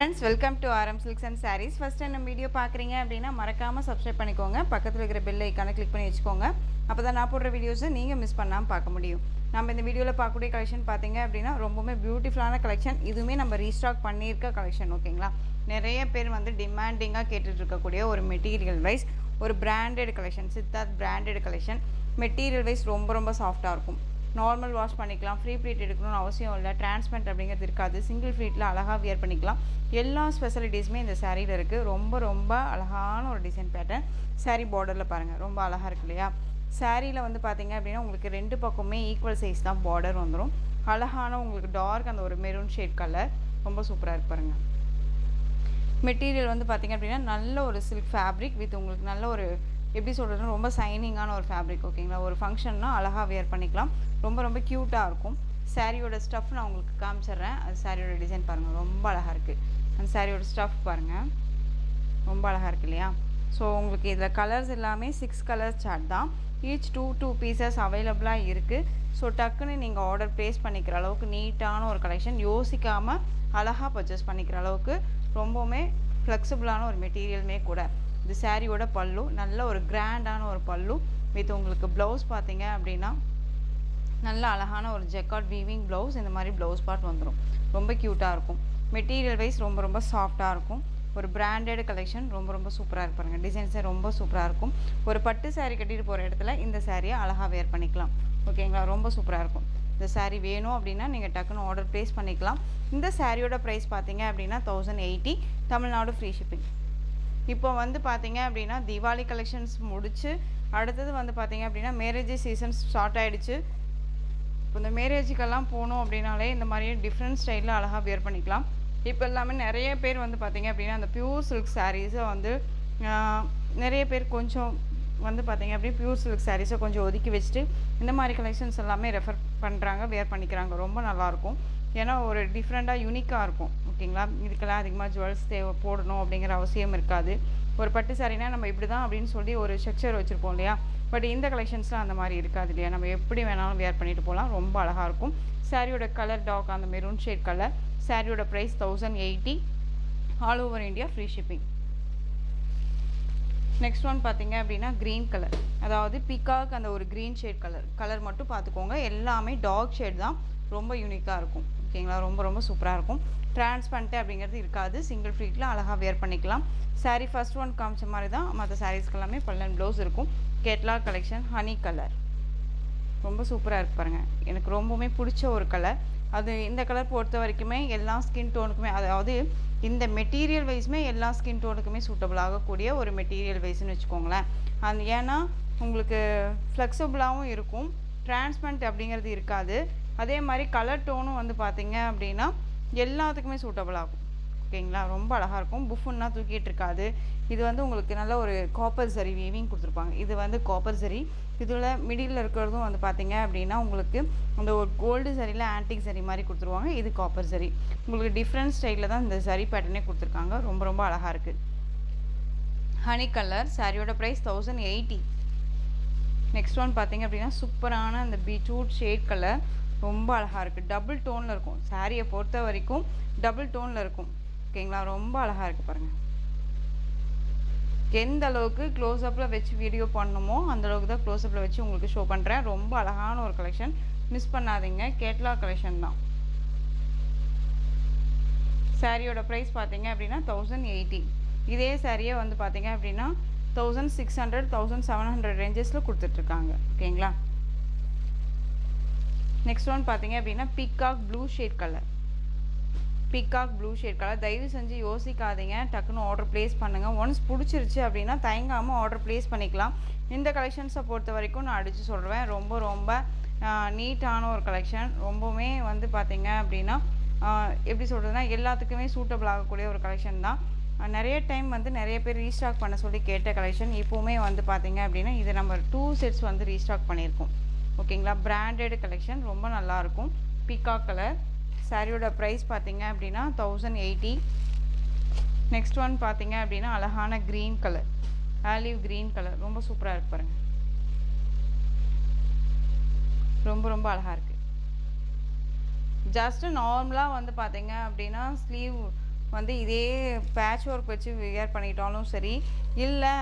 Friends, welcome to RM Silks and Sarees. First time நம்ம video பார்க்குறீங்க அப்படின்னா மறக்காமல் சப்ஸ்கிரைப் பண்ணிக்கோங்க. பக்கத்தில் இருக்கிற பெல் ஐக்கானை கிளிக் பண்ணி வச்சுக்கோங்க. அப்போ தான் நான் போடுற வீடியோஸை நீங்கள் மிஸ் பண்ணாமல் பார்க்க முடியும். நம்ம இந்த வீடியோவில் பார்க்கக்கூடிய கலெக்ஷன் பார்த்தீங்க அப்படின்னா ரொம்பவுமே பியூட்டிஃபுல்லான கலெக்ஷன். இதுவுமே நம்ம ரீஸ்டாக் பண்ணியிருக்க கலெக்ஷன். ஓகேங்களா, நிறைய பேர் வந்து டிமாண்டிங்காக கேட்டுட்டு இருக்கக்கூடிய ஒரு மெட்டீரியல் வைஸ் ஒரு branded collection, Siddharth branded collection. Material wise ரொம்ப ரொம்ப சாஃப்டாக இருக்கும். நார்மல் வாஷ் பண்ணிக்கலாம், ஃப்ரீ ப்ளீட் எடுக்கணும்னு அவசியம் இல்லை, டிரான்ஸ்பரண்ட் அப்படிங்கிறது இருக்காது, சிங்கிள் ஃப்ளீட்டில் அழகாக வியர் பண்ணிக்கலாம். எல்லா ஸ்பெஷலிட்டிஸுமே இந்த சாரியில் இருக்குது. ரொம்ப ரொம்ப அழகான ஒரு டிசைன் பேட்டர்ன். சாரீ பார்டரில் பாருங்கள், ரொம்ப அழகாக இருக்கு இல்லையா? சாரியில் வந்து பார்த்திங்க அப்படின்னா உங்களுக்கு ரெண்டு பக்கமே ஈக்குவல் சைஸ் தான் பார்டர் வந்துடும். அழகான உங்களுக்கு டார்க் அந்த ஒரு மெரூன் ஷேட் கலர் ரொம்ப சூப்பராக இருக்கு பாருங்கள். மெட்டீரியல் வந்து பார்த்திங்க அப்படின்னா நல்ல ஒரு சில்க் ஃபேப்ரிக் வித் உங்களுக்கு நல்ல ஒரு எப்படி சொல்கிறதுனா ரொம்ப சைனிங்கான ஒரு ஃபேப்ரிக். ஓகேங்களா, ஒரு ஃபங்க்ஷன்னா அழகாக வியர் பண்ணிக்கலாம். ரொம்ப ரொம்ப க்யூட்டாக இருக்கும். சாரியோட ஸ்டஃப் நான் உங்களுக்கு காமிச்சிட்றேன். அது சாரியோட டிசைன் பாருங்கள், ரொம்ப அழகாக இருக்குது. அந்த சாரியோட ஸ்டஃப் பாருங்கள், ரொம்ப அழகாக இருக்குது இல்லையா? ஸோ உங்களுக்கு இதில் கலர்ஸ் எல்லாமே 6 கலர்ஸ் சார்ட் தான். ஈச் 2 பீசஸ் அவைலபிளாக இருக்குது. ஸோ டக்குன்னு நீங்கள் ஆர்டர் ப்ளேஸ் பண்ணிக்கிற அளவுக்கு நீட்டான ஒரு கலெக்ஷன், யோசிக்காமல் அழகாக பர்ச்சேஸ் பண்ணிக்கிற அளவுக்கு ரொம்பவுமே ஃப்ளெக்சிபிளான ஒரு மெட்டீரியலுமே கூட. இது சாரியோட பல்லு, நல்ல ஒரு கிராண்டான ஒரு பல்லு வித் உங்களுக்கு ப்ளவுஸ் பார்த்தீங்க அப்படின்னா நல்ல அழகான ஒரு ஜெக்கார்ட் வீவிங் ப்ளவுஸ். இந்த மாதிரி ப்ளவுஸ் பார்ட் வந்துடும். ரொம்ப க்யூட்டாக இருக்கும். மெட்டீரியல் வைஸ் ரொம்ப ரொம்ப சாஃப்டாக இருக்கும். ஒரு பிராண்டட் கலெக்ஷன், ரொம்ப ரொம்ப சூப்பராக இருப்பாருங்க. டிசைன்ஸே ரொம்ப சூப்பராக இருக்கும். ஒரு பட்டு சாரீ கட்டிட்டு போகிற இடத்துல இந்த சாரியை அழகாக வேர் பண்ணிக்கலாம். ஓகேங்களா, ரொம்ப சூப்பராக இருக்கும். இந்த சாரீ வேணும் அப்படின்னா நீங்கள் டக்குன்னு ஆர்டர் ப்ளேஸ் பண்ணிக்கலாம். இந்த சாரியோட ப்ரைஸ் பார்த்தீங்க அப்படின்னா 1080, தமிழ்நாடு ஃப்ரீ ஷிப்பிங். இப்போ வந்து பார்த்தீங்க அப்படின்னா தீபாவளி கலெக்ஷன்ஸ் முடிச்சு அடுத்தது வந்து பார்த்தீங்க அப்படின்னா மேரேஜ் சீசன் ஸ்டார்ட் ஆகிடுச்சு. இப்போ இந்த மேரேஜுக்கெல்லாம் போகணும் அப்படின்னாலே இந்த மாதிரியே டிஃப்ரெண்ட் ஸ்டைலில் அழகாக வியர் பண்ணிக்கலாம். இப்போ எல்லாமே நிறைய பேர் வந்து பார்த்திங்க அப்படின்னா அந்த பியூர் சில்க் சாரீஸை வந்து நிறைய பேர் கொஞ்சம் வந்து பார்த்திங்க அப்படின்னா பியூர் சில்க் சாரீஸை கொஞ்சம் ஒதுக்கி வச்சுட்டு இந்த மாதிரி கலெக்ஷன்ஸ் எல்லாமே ரெஃபர் பண்ணுறாங்க, வியர் பண்ணிக்கிறாங்க. ரொம்ப நல்லாயிருக்கும். ஏன்னா ஒரு டிஃப்ரெண்ட்டாக யூனிக்காக இருக்கும். ஓகேங்களா, இதுக்கெல்லாம் அதிகமாக ஜுவல்ஸ் போடணும் அப்படிங்கிற அவசியம் இருக்காது. ஒரு பட்டு சாரினா நம்ம இப்படி தான் அப்படின்னு சொல்லி ஒரு ஸ்ட்ரக்சர் வச்சுருப்போம் இல்லையா? பட் இந்த கலெக்ஷன்ஸ்லாம் அந்த மாதிரி இருக்காது இல்லையா? நம்ம எப்படி வேணாலும் வியர் பண்ணிட்டு போகலாம். ரொம்ப அழகாக இருக்கும். சாரியோட கலர் டார்க் அந்த மெரூன் ஷேட் கலர். சாரியோட price 1080, all over India free shipping. Next one பார்த்தீங்க அப்படின்னா க்ரீன் கலர், அதாவது பீகாக் அந்த ஒரு க்ரீன் ஷேட் கலர் மட்டும் பார்த்துக்கோங்க. எல்லாமே டார்க் ஷேட் தான், ரொம்ப யூனிக்காக இருக்கும். ஓகேங்களா, ரொம்ப ரொம்ப சூப்பராக இருக்கும். டிரான்ஸ்பரண்ட்டு அப்படிங்கிறது இருக்காது, சிங்கிள் ஃப்ளீட்டில் அழகாக வியர் பண்ணிக்கலாம். சாரீ ஃபர்ஸ்ட் ஒன் காமிச்ச மாதிரி தான் மற்ற சாரீஸ்க்கு எல்லாமே பல்லன் ப்ளவுஸ் இருக்கும். கேட்லாக் கலெக்ஷன், ஹனி கலர் ரொம்ப சூப்பராக இருக்கு பாருங்கள். எனக்கு ரொம்பவுமே பிடிச்ச ஒரு கலர். அது இந்த கலர் பொறுத்த வரைக்குமே எல்லா ஸ்கின் டோனுக்குமே, அதாவது இந்த மெட்டீரியல் வைஸுமே எல்லா ஸ்கின் டோனுக்குமே சூட்டபிள் ஆகக்கூடிய ஒரு மெட்டீரியல் வைஸ்ன்னு வச்சுக்கோங்களேன். ஏன்னா உங்களுக்கு ஃப்ளெக்சிபிளாகவும் இருக்கும், டிரான்ஸ்பரண்ட் அப்படிங்கிறது இருக்காது. அதே மாதிரி கலர் டோனும் வந்து பார்த்திங்க அப்படின்னா எல்லாத்துக்குமே சூட்டபிள் ஆகும். ஓகேங்களா, ரொம்ப அழகாக இருக்கும். புஃபுன்னா தூக்கிட்டு இருக்காது. இது வந்து உங்களுக்கு நல்ல ஒரு காப்பர் சரி வீவிங் கொடுத்துருப்பாங்க. இது வந்து காப்பர் சரி. இதில் மிடில் இருக்கிறதும் வந்து பார்த்திங்க அப்படின்னா உங்களுக்கு அந்த ஒரு கோல்டு சரியில் ஆன்டிக் சரி மாதிரி கொடுத்துருவாங்க. இது காப்பர் சரி. உங்களுக்கு டிஃப்ரெண்ட் ஸ்டைலில் தான் இந்த சரி பேட்டர்னே கொடுத்துருக்காங்க. ரொம்ப ரொம்ப அழகாக இருக்குது. ஹனி கலர், சாரியோட ப்ரைஸ் 1080. நெக்ஸ்ட் ஒன் பார்த்திங்க அப்படின்னா சூப்பரான அந்த பீட்ரூட் ஷேட் கலர், ரொம்ப அழகாக இருக்குது. டபுள் டோனில் இருக்கும். சாரியை பொறுத்த வரைக்கும் டபுள் டோனில் இருக்கும். ஓகேங்களா, ரொம்ப அழகாக இருக்குது பாருங்கள். எந்த அளவுக்கு க்ளோஸ்அப்பில் வச்சு வீடியோ பண்ணணுமோ அந்தளவுக்கு தான் க்ளோஸ்அப்பில் வச்சு உங்களுக்கு ஷோ பண்ணுறேன். ரொம்ப அழகான ஒரு கலெக்ஷன், மிஸ் பண்ணாதீங்க. கேட்லாக் கலெக்ஷன் தான். சாரியோட ப்ரைஸ் பார்த்தீங்க அப்படின்னா 1080. இதே சாரியே வந்து பார்த்தீங்க அப்படின்னா 1600, 1700 ரேஞ்சஸில் கொடுத்துட்ருக்காங்க. ஓகேங்களா, நெக்ஸ்ட் ஒன் பார்த்தீங்க அப்படின்னா peacock blue shade colour. Peacock blue shade colour, தயவு செஞ்சு யோசிக்காதீங்க, டக்குன்னு ஆர்டர் ப்ளேஸ் பண்ணுங்கள். ஒன்ஸ் பிடிச்சிருச்சு அப்படின்னா தயங்காமல் ஆர்டர் ப்ளேஸ் பண்ணிக்கலாம். இந்த கலெக்ஷன்ஸை பொறுத்த வரைக்கும் நான் அடித்து சொல்கிறேன், ரொம்ப ரொம்ப நீட்டான ஒரு கலெக்ஷன். ரொம்பவுமே வந்து பார்த்திங்க அப்படின்னா எப்படி சொல்கிறதுனா எல்லாத்துக்குமே சூட்டபிள் ஆகக்கூடிய ஒரு கலெக்ஷன் தான். நிறைய டைம் வந்து நிறைய பேர் ரீஸ்டாக் பண்ண சொல்லி கேட்ட கலெக்ஷன். இப்போவுமே வந்து பார்த்திங்க அப்படின்னா இது நம்ம 2 செட்ஸ் வந்து ரீஸ்டாக் பண்ணியிருக்கோம். ஓகேங்களா, பிராண்டட் கலெக்ஷன், ரொம்ப நல்லாயிருக்கும். Peacock colour. சாரியோட ப்ரைஸ் பார்த்தீங்க அப்படின்னா 1080. நெக்ஸ்ட் ஒன் பார்த்தீங்க அப்படின்னா அழகான green colour, olive green colour, ரொம்ப சூப்பராக இருக்கு பாருங்கள். ரொம்ப ரொம்ப அழகாக இருக்குது. ஜஸ்ட்டு நார்மலாக வந்து பார்த்தீங்க அப்படின்னா ஸ்லீவ் வந்து இதே பேட்ச் ஒர்க் வச்சு வியர் பண்ணிட்டாலும் சரி, இல்லை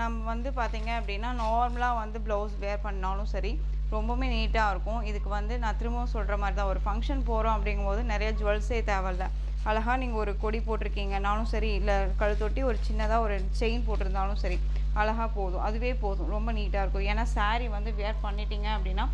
நம்ம வந்து பார்த்திங்க அப்படின்னா நார்மலாக வந்து ப்ளவுஸ் வேர் பண்ணாலும் சரி, ரொம்பவுமே நீட்டாக இருக்கும். இதுக்கு வந்து நான் திரும்பவும் சொல்கிற மாதிரி தான், ஒரு ஃபங்க்ஷன் போகிறோம் அப்படிங்கும்போது நிறைய ஜுவல்ஸே தேவையில்ல. அழகாக நீங்கள் ஒரு கொடி போட்டிருக்கீங்கனாலும் சரி, இல்லை கழுத்தொட்டி ஒரு சின்னதாக ஒரு செயின் போட்டிருந்தாலும் சரி, அழகாக போதும். அதுவே போதும். ரொம்ப நீட்டாக இருக்கும். ஏன்னா சாரீ வந்து வேர் பண்ணிட்டீங்க அப்படின்னா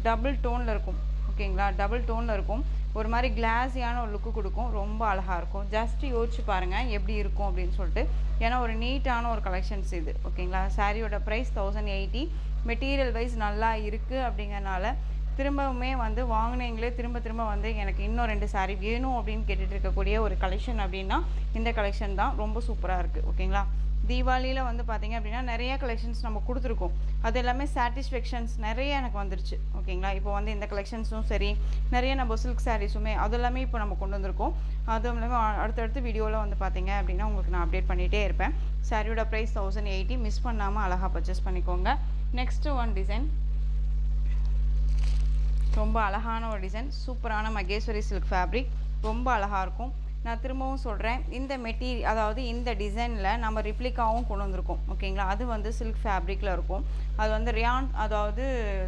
டபுள் டோனில் இருக்கும். ஓகேங்களா, டபுள் டோனில் இருக்கும். ஒரு மாதிரி கிளாஸியான ஒரு லுக்கு கொடுக்கும். ரொம்ப அழகாக இருக்கும். ஜஸ்ட்டு யோசிச்சு பாருங்கள் எப்படி இருக்கும் அப்படின்னு சொல்லிட்டு. ஏன்னா ஒரு நீட்டான ஒரு கலெக்ஷன்ஸ் இது. ஓகேங்களா, சாரியோட ப்ரைஸ் 1080. மெட்டீரியல் வைஸ் நல்லா இருக்குது அப்படிங்கிறனால திரும்பவுமே வந்து வாங்கினீங்களே திரும்ப திரும்ப வந்து எனக்கு இன்னும் 2 சாரீ வேணும் அப்படின்னு கேட்டுட்டு இருக்கக்கூடிய ஒரு கலெக்ஷன் அப்படின்னா இந்த கலெக்ஷன் தான். ரொம்ப சூப்பராக இருக்குது. ஓகேங்களா, தீபாவளியில் வந்து பார்த்திங்க அப்படின்னா நிறைய கலெக்ஷன்ஸ் நம்ம கொடுத்துருக்கோம். அது எல்லாமே சாட்டிஸ்ஃபேக்ஷன்ஸ் நிறைய எனக்கு வந்துருச்சு. ஓகேங்களா, இப்போ வந்து இந்த கலெக்ஷன்ஸும் சரி, நிறைய நம்ம சில்க் சாரீஸுமே அது எல்லாமே இப்போ நம்ம கொண்டு வந்திருக்கோம். அதுவும் இல்லாமல் அடுத்தடுத்து வீடியோவில் வந்து பார்த்திங்க அப்படின்னா உங்களுக்கு நான் அப்டேட் பண்ணிகிட்டே இருப்பேன். சாரியோட ப்ரைஸ் 1080. மிஸ் பண்ணாமல் அழகாக பர்ச்சேஸ் பண்ணிக்கோங்க. நெக்ஸ்ட்டு ஒன் டிசைன், ரொம்ப அழகான ஒரு டிசைன். சூப்பரான மகேஸ்வரி சில்க் ஃபேப்ரிக். ரொம்ப அழகாக இருக்கும். நான் திரும்பவும் சொல்கிறேன், இந்த மெட்டீரியல் அதாவது இந்த டிசைனில் நம்ம ரிப்ளிகாவும் கொண்டு வந்திருக்கோம். ஓகேங்களா, அது வந்து சில்க் ஃபேப்ரிக்கில் இருக்கும். அது வந்து ரியான் அதாவது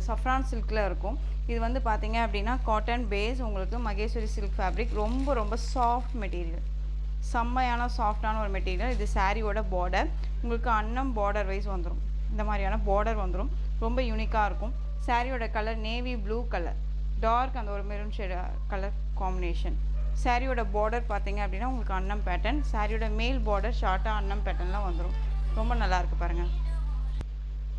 சஃப்ரான் சில்கில் இருக்கும். இது வந்து பார்த்திங்க அப்படின்னா காட்டன் பேஸ், உங்களுக்கு மகேஸ்வரி சில்க் ஃபேப்ரிக். ரொம்ப ரொம்ப சாஃப்ட் மெட்டீரியல், செம்மையான சாஃப்டான ஒரு மெட்டீரியல். இது சாரியோட பார்டர் உங்களுக்கு அன்னம் பார்டர் வைஸ் வந்துடும். இந்த மாதிரியான பார்டர் வந்துடும். ரொம்ப யூனிக்காக இருக்கும். சாரியோட colour navy blue colour, dark அந்த ஒரு மெரூன் ஷேட் கலர் காம்பினேஷன். சாரியோட பார்டர் பார்த்தீங்க அப்படின்னா உங்களுக்கு அன்னம் பேட்டர்ன். சாரியோட மேல் பார்டர் ஷார்ட்டாக அன்னம் பேட்டர்ன்லாம் வந்துடும். ரொம்ப நல்லாயிருக்கு பாருங்கள்.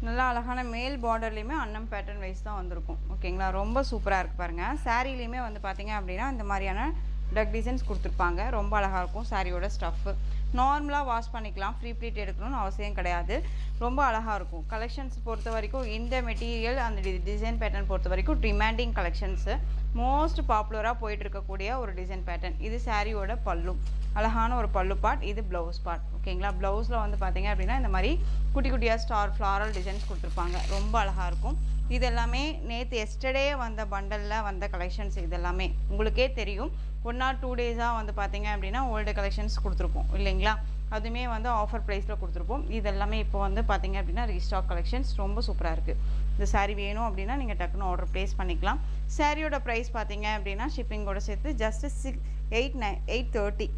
நல்லா அழகான மேல் பார்டர்லேயுமே அன்னம் பேட்டர்ன் வைஸ் தான் வந்திருக்கும். ஓகேங்களா, ரொம்ப சூப்பராக இருக்குது பாருங்கள். சாரிலையுமே வந்து பார்த்திங்க அப்படின்னா இந்த மாதிரியான டக் டிசைன்ஸ் கொடுத்துருப்பாங்க. ரொம்ப அழகாக இருக்கும். சாரியோட ஸ்டஃப்பு நார்மலாக வாஷ் பண்ணிக்கலாம். ஃப்ரீ ப்ளீட் எடுக்கணும்னு அவசியம் கிடையாது. ரொம்ப அழகாக இருக்கும். கலெக்ஷன்ஸ் பொறுத்த வரைக்கும் இந்த மெட்டீரியல் அந்த டிசைன் பேட்டர்ன் பொறுத்த வரைக்கும் டிமாண்டிங் கலெக்ஷன்ஸு, மோஸ்ட் பாப்புலராக போயிட்டு இருக்கக்கூடிய ஒரு டிசைன் பேட்டர்ன். இது சாரியோட பல்லு, அழகான ஒரு பல்லு பார்ட். இது ப்ளவுஸ் பார்ட். ஓகேங்களா, ப்ளவுஸில் வந்து பார்த்திங்க அப்படின்னா இந்த மாதிரி குட்டி குட்டியாக ஸ்டார் ஃப்ளாரல் டிசைன்ஸ் கொடுத்துருப்பாங்க. ரொம்ப அழகாக இருக்கும். இது எல்லாமே நேற்று எஸ்டர்டே வந்த பண்டலில் வந்த கலெக்ஷன்ஸ். இது எல்லாமே உங்களுக்கே தெரியும். 1 or 2 டேஸாக வந்து பார்த்திங்க அப்படின்னா ஓல்டு கலெக்ஷன்ஸ் கொடுத்துருப்போம் இல்லைங்களா, அதுவுமே வந்து ஆஃபர் ப்ரைஸில் கொடுத்துருப்போம். இது எல்லாமே இப்போ வந்து பார்த்திங்க அப்படின்னா ரீஸ்டாக் கலெக்ஷன்ஸ். ரொம்ப சூப்பராக இருக்குது. இந்த சாரீ வேணும் அப்படின்னா நீங்கள் டக்குன்னு ஆர்டர் ப்ளேஸ் பண்ணிக்கலாம். சாரியோட ப்ரைஸ் பார்த்திங்க அப்படின்னா ஷிப்பிங்கோட சேர்த்து ஜஸ்ட்டு 830.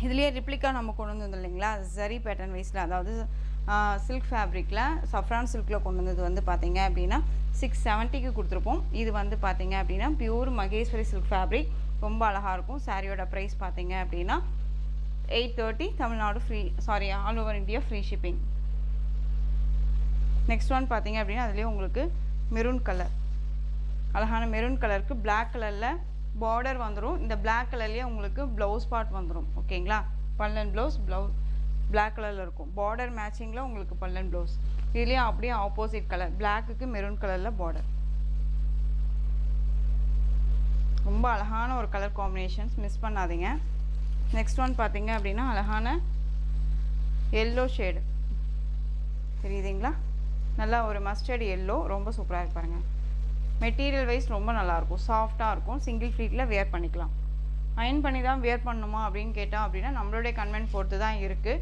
இதுலேயே ரிப்ளிகா நம்ம கொண்டு வந்தது இல்லைங்களா, ஜரி பேட்டர்ன் வைஸில், அதாவது சில்க் ஃபேப்ரிக்கில் சஃப்ரான் சில்கில் கொண்டு வந்தது வந்து பார்த்திங்க அப்படின்னா 670க்கு கொடுத்துருப்போம். இது வந்து பார்த்திங்க அப்படின்னா பியூர் மகேஸ்வரி சில்க் ஃபேப்ரிக். ரொம்ப அழகாக இருக்கும். சாரியோட ப்ரைஸ் பார்த்திங்க அப்படின்னா 830. Tamil Nadu all over India free shipping. Next one பார்த்திங்க அப்படின்னா அதுலேயே உங்களுக்கு மெரூன் கலர், அழகான மெரூன் கலருக்கு பிளாக் கலரில் பார்டர் வந்துடும். இந்த பிளாக் கலர்லேயே உங்களுக்கு ப்ளவுஸ் பார்ட் வந்துடும். ஓகேங்களா, பல்லன் ப்ளவுஸ் பிளாக் கலரில் இருக்கும். பார்டர் மேட்சிங்கில் உங்களுக்கு பல்லன் ப்ளவுஸ். இதுலேயே அப்படியே ஆப்போசிட் கலர், பிளாக்குக்கு மெரூன் கலரில் பார்டர். ரொம்ப அழகான ஒரு கலர் காம்பினேஷன்ஸ், மிஸ் பண்ணாதீங்க. நெக்ஸ்ட் ஒன் பார்த்திங்க அப்படின்னா அழகான எல்லோ ஷேடு தெரியுதுங்களா, நல்லா ஒரு மஸ்டர்ட் எல்லோ. ரொம்ப சூப்பராக இருப்பாருங்க. மெட்டீரியல் வைஸ் ரொம்ப நல்லாயிருக்கும். சாஃப்டாக இருக்கும். சிங்கிள் ஃபீட்டில் வேர் பண்ணிக்கலாம். அயன் பண்ணி தான் வேர் பண்ணணுமா அப்படின்னு கேட்டால் அப்படின்னா நம்மளுடைய கன்வென்ட் பொறுத்து தான் இருக்குது.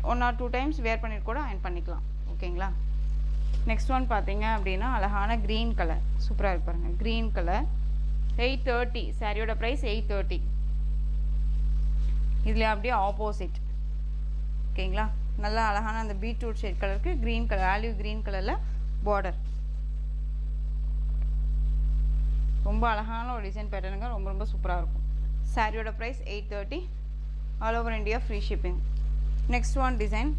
ஒன் ஆர் 2 டைம்ஸ் வேர் பண்ணிட்டு கூட அயன் பண்ணிக்கலாம். ஓகேங்களா, நெக்ஸ்ட் ஒன் பார்த்திங்க அப்படின்னா அழகான க்ரீன் கலர். சூப்பராக இருப்பாருங்க. Green colour 830. சாரியோட ப்ரைஸ் 830. இதில் அப்படியே ஆப்போசிட். ஓகேங்களா, நல்லா அழகான அந்த பீட்ரூட் ஷேட் கலருக்கு க்ரீன் கலர், ஆலிவ் க்ரீன் கலரில் பார்டர். ரொம்ப அழகான ஒரு டிசைன் பேட்டர்னுங்க. ரொம்ப ரொம்ப சூப்பராக இருக்கும். சாரியோட price 830. All over India free shipping. Next one design,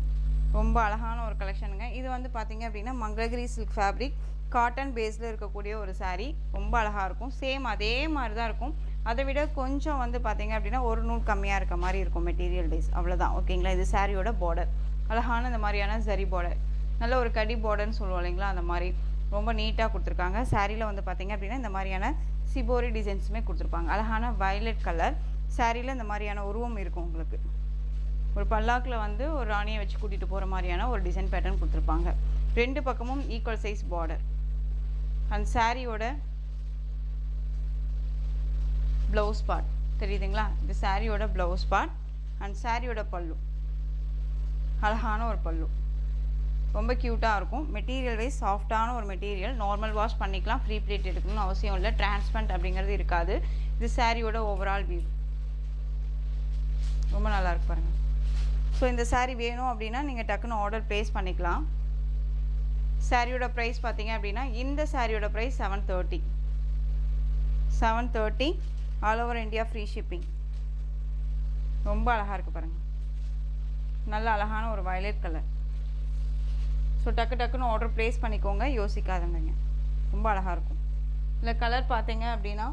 ரொம்ப அழகான ஒரு கலெக்ஷனுங்க. இது வந்து பார்த்திங்க அப்படின்னா மங்களகிரி சில்க் ஃபேப்ரிக், காட்டன் பேஸில் இருக்கக்கூடிய ஒரு சாரீ. ரொம்ப அழகாக இருக்கும். சேம் அதே மாதிரி தான் இருக்கும். அதை விட கொஞ்சம் வந்து பார்த்திங்க அப்படின்னா ஒரு நூல் கம்மியாக இருக்க மாதிரி இருக்கும் மெட்டீரியல் வைஸ். அவ்வளோதான். ஓகேங்களா, இது சாரியோட பார்டர், அழகான இந்த மாதிரியான ஜரி பார்டர், நல்ல ஒரு கடி பார்டர்னு சொல்லுவோம் இல்லைங்களா, அந்த மாதிரி ரொம்ப நீட்டாக கொடுத்துருக்காங்க. சாரியில் வந்து பார்த்திங்க அப்படின்னா இந்த மாதிரியான சிபோரி டிசைன்ஸுமே கொடுத்துருப்பாங்க. அழகான வயலட் கலர் சாரியில் இந்த மாதிரியான உருவம் இருக்கும். உங்களுக்கு ஒரு பல்லாக்கில் வந்து ஒரு ராணியை வச்சு கூட்டிகிட்டு போகிற மாதிரியான ஒரு டிசைன் பேட்டர்ன் கொடுத்துருப்பாங்க. 2 பக்கமும் ஈக்குவல் சைஸ் பார்டர். அந்த சாரியோட ப்ளவுஸ் பார்ட் தெரியுதுங்களா? இது சாரியோட ப்ளவுஸ் பார்ட் அண்ட் சாரியோட பல்லு. அழகான ஒரு பல்லு, ரொம்ப க்யூட்டாக இருக்கும். மெட்டீரியல் வைஸ் சாஃப்டான ஒரு மெட்டீரியல். நார்மல் வாஷ் பண்ணிக்கலாம், ஃப்ரீ ப்ளீட் எடுக்கணும்னு அவசியம் இல்லை. டிரான்ஸ்பரண்ட் அப்படிங்கிறது இருக்காது. இது சாரியோட ஓவரால் வியூ. ரொம்ப நல்லா இருக்கு பாருங்கள். ஸோ இந்த சாரீ வேணும் அப்படின்னா நீங்கள் டக்குன்னு ஆர்டர் ப்ளேஸ் பண்ணிக்கலாம். சாரியோட ப்ரைஸ் பார்த்தீங்க அப்படின்னா இந்த சாரியோட price 730. 730 all over India free shipping. ரொம்ப அழகாக இருக்குது பாருங்கள். நல்ல அழகான ஒரு வயலட் கலர். ஸோ டக்குன்னு ஆர்டர் ப்ளேஸ் பண்ணிக்கோங்க, யோசிக்காதவங்க. ரொம்ப அழகாக இருக்கும். இல்லை கலர் பார்த்தீங்க அப்படின்னா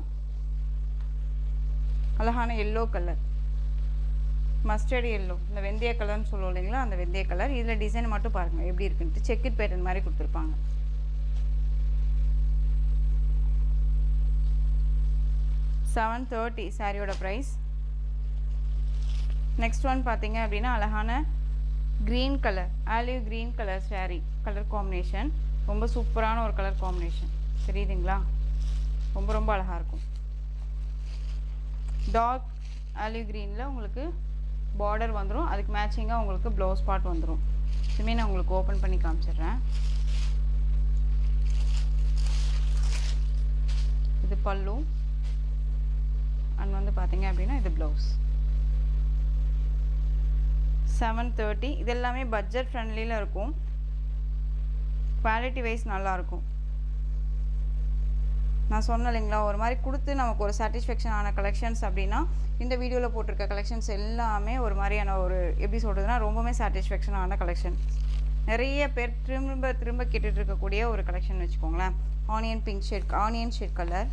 அழகான எல்லோ கலர், மஸ்டர்ட் எல்லோ, இந்த வெந்தய கலர்னு சொல்லுவோம் இல்லைங்களா, அந்த வெந்தய கலர். இதில் டிசைன் மட்டும் பாருங்கள் எப்படி இருக்குன்ட்டு. செக்குட் பேட்டர்ன் மாதிரி கொடுத்துருப்பாங்க. $730 சாரியோட ப்ரைஸ். நெக்ஸ்ட் ஒன் பார்த்தீங்க அப்படின்னா அழகான green colour, olive green colour sari colour combination. ரொம்ப சூப்பரான ஒரு கலர் காம்பினேஷன், தெரியுதுங்களா? ரொம்ப அழகாக இருக்கும். டார்க் ஆலிவ் க்ரீனில் உங்களுக்கு பார்டர் வந்துடும். அதுக்கு மேட்சிங்காக உங்களுக்கு ப்ளவுஸ் பார்ட் வந்துடும். இதுமே நான் உங்களுக்கு ஓப்பன் பண்ணி காமிச்சிடுறேன். இது பல்லு அண்ட் வந்து பார்த்தீங்க அப்படின்னா இது ப்ளவுஸ். 730. இது எல்லாமே பட்ஜெட் ஃப்ரெண்ட்லியில் இருக்கும். குவாலிட்டி வைஸ் நல்லாயிருக்கும். நான் சொன்னேன் இல்லைங்களா, ஒரு மாதிரி கொடுத்து நமக்கு ஒரு சாட்டிஸ்ஃபேக்ஷன் ஆன கலெக்ஷன்ஸ் அப்படின்னா இந்த வீடியோவில் போட்டிருக்க கலெக்ஷன்ஸ் எல்லாமே ஒரு மாதிரியான ஒரு எப்படி சொல்கிறதுனா ரொம்பவுமே சாட்டிஸ்ஃபேக்ஷன் ஆன கலெக்ஷன். நிறைய பேர் திரும்ப கேட்டுட்டு இருக்கக்கூடிய ஒரு கலெக்ஷன் வச்சுக்கோங்களேன். Onion shade colour,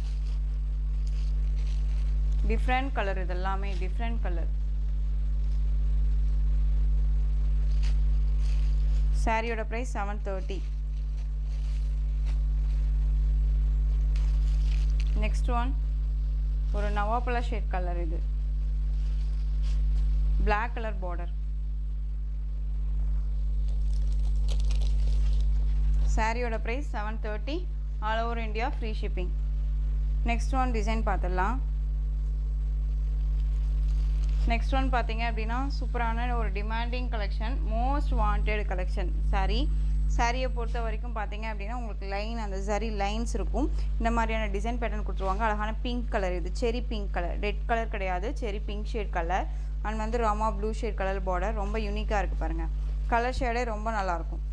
different colour. இது எல்லாமே டிஃப்ரெண்ட் கலர். சாரியோட ப்ரைஸ் 730. நெக்ஸ்ட் ஒன் ஒரு நவாப்பழ ஷேட் கலர். இது பிளாக் கலர் பார்டர். சாரியோட price 730 all over India free shipping. Next one design பார்த்துடலாம். நெக்ஸ்ட் ஒன் பார்த்தீங்க அப்படின்னா சூப்பரான ஒரு demanding collection, most wanted collection. சாரியை பொறுத்த வரைக்கும் பார்த்தீங்க அப்படின்னா உங்களுக்கு லைன், அந்த சரி லைன்ஸ் இருக்கும். இந்த மாதிரியான டிசைன் பேட்டர்ன் கொடுத்துருவாங்க. அழகான பிங்க் கலர். இது செரி பிங்க் கலர், ரெட் கலர் கிடையாது, செரி பிங்க் ஷேட் கலர். அண்ட் வந்து Rama blue shade colour border. ரொம்ப யூனிக்காக இருக்குது பாருங்கள். கலர் ஷேடே ரொம்ப நல்லாயிருக்கும்.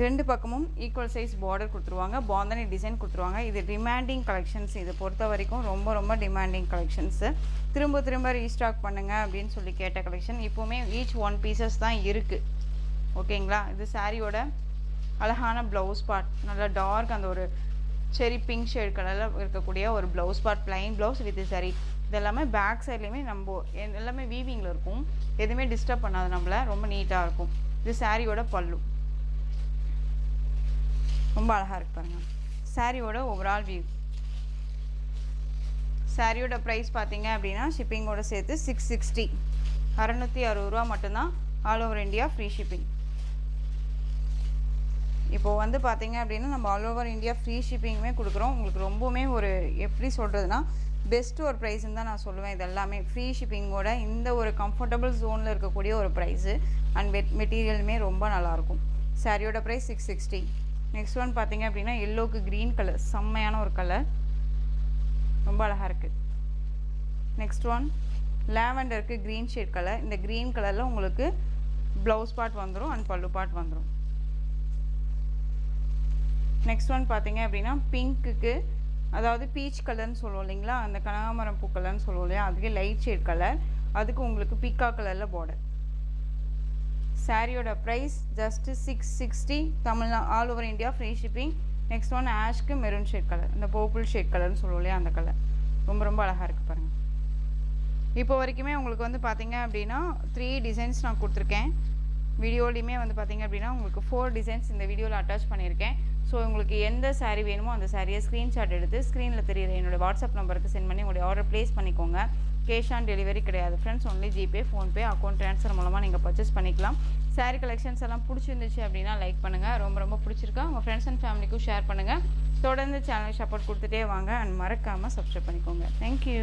ரெண்டு பக்கமும் ஈக்குவல் சைஸ் பார்டர் கொடுத்துருவாங்க. பாந்தனி டிசைன் கொடுத்துருவாங்க. இது டிமாண்டிங் கலெக்ஷன்ஸ். இதை பொறுத்த வரைக்கும் ரொம்ப டிமாண்டிங் கலெக்ஷன்ஸு. திரும்ப ரீஸ்டாக் பண்ணுங்கள் அப்படின்னு சொல்லி கேட்ட கலெக்ஷன். இப்போவுமே ஈச் 1 பீசஸ் தான் இருக்குது. ஓகேங்களா? இது சாரியோட அழகான ப்ளவுஸ் பார்ட். நல்லா டார்க் அந்த ஒரு செரி பிங்க் ஷேட் கலரில் இருக்கக்கூடிய ஒரு blouse part. Plain blouse with சரி. இது எல்லாமே பேக் சைட்லேயுமே நம்ம எல்லாமே வீவிங்கில் இருக்கும். எதுவுமே டிஸ்டர்ப் பண்ணாது நம்மளை. ரொம்ப நீட்டாக இருக்கும். இது சாரியோட பல்லு. ரொம்ப அழகாக இருக்கு பாருங்கள். சாரியோட ஓவரால் வியூ. சாரியோட ப்ரைஸ் பார்த்தீங்க அப்படின்னா ஷிப்பிங்கோட சேர்த்து 660. 660 ரூபா மட்டும்தான். All over India free shipping. இப்போது வந்து பார்த்தீங்க அப்படின்னா நம்ம ஆல் ஓவர் இந்தியா ஃப்ரீ ஷிப்பிங்குமே கொடுக்குறோம். உங்களுக்கு ரொம்பவுமே ஒரு எப்படி சொல்கிறதுனா பெஸ்ட்டு ஒரு ப்ரைஸ்ன்னு தான் நான் சொல்லுவேன். இது எல்லாமே ஃப்ரீ ஷிப்பிங்கோட இந்த ஒரு கம்ஃபர்டபுள் ஜோனில் இருக்கக்கூடிய ஒரு ப்ரைஸு. அண்ட் மெட்டீரியலுமே ரொம்ப நல்லாயிருக்கும். சாரியோட ப்ரைஸ் 660. நெக்ஸ்ட் ஒன் பார்த்தீங்க அப்படின்னா எல்லோக்கு க்ரீன் கலர், செம்மையான ஒரு கலர். ரொம்ப அழகாக இருக்குது. நெக்ஸ்ட் ஒன் லாவெண்டருக்கு க்ரீன் ஷேட் கலர். இந்த க்ரீன் கலரில் உங்களுக்கு ப்ளவுஸ் பார்ட் வந்துடும் அண்ட் பல்லு பார்ட் வந்துடும். நெக்ஸ்ட் ஒன் பார்த்தீங்க அப்படின்னா பிங்க்குக்கு, அதாவது பீச் கலர்னு சொல்லுவோம் இல்லைங்களா, அந்த கனகாமரம் பூ கலர்னு சொல்லுவோம் இல்லையா, அதுக்கு லைட் ஷேட் கலர். அதுக்கு உங்களுக்கு பீக்கா கலரில் பார்டர். சாரியோட price just 660. Tamil Nadu all over India free shipping. Next one ஆஷ்க்கு மெரூன் ஷேட் கலர், இந்த பர்பிள் ஷேட் கலர்னு சொல்லுவோம் இல்லையா, அந்த கலர். ரொம்ப அழகாக இருக்குது பாருங்கள். இப்போ வரைக்குமே உங்களுக்கு வந்து பார்த்தீங்க அப்படின்னா 3 டிசைன்ஸ் நான் கொடுத்துருக்கேன். வீடியோலையுமே வந்து பார்த்தீங்க அப்படின்னா உங்களுக்கு 4 டிசைன்ஸ் இந்த வீடியோவில் அட்டாச் பண்ணியிருக்கேன். ஸோ உங்களுக்கு எந்த சாரீ வேணுமோ அந்த சாரியை ஸ்க்ரீன்ஷாட் எடுத்து ஸ்க்ரீனில் தெரியுற என்னோடய வாட்ஸ்அப் நம்பருக்கு சென்ட் பண்ணி உங்களுடைய ஆர்டர் ப்ளேஸ் பண்ணிக்கோங்க. கேஷ் ஆன் டெலிவரி கிடையாது friends. Only GPay, PhonePe, account transfer மூலமாக நீங்கள் பர்ச்சேஸ் பண்ணிக்கலாம். சாரீ கலெக்ஷன்ஸ் எல்லாம் பிடிச்சிருந்துச்சு அப்படின்னா லைக் பண்ணுங்கள். ரொம்ப பிடிச்சிருக்கா உங்கள் ஃப்ரெண்ட்ஸ் அண்ட் ஃபேமிலிக்கும் ஷேர் பண்ணுங்கள். தொடர்ந்து சேனல் சப்போர்ட் கொடுத்துட்டே வாங்க அண்ட் மறக்காமல் சப்ஸ்கிரைப் பண்ணிக்கோங்க. தேங்க்யூ.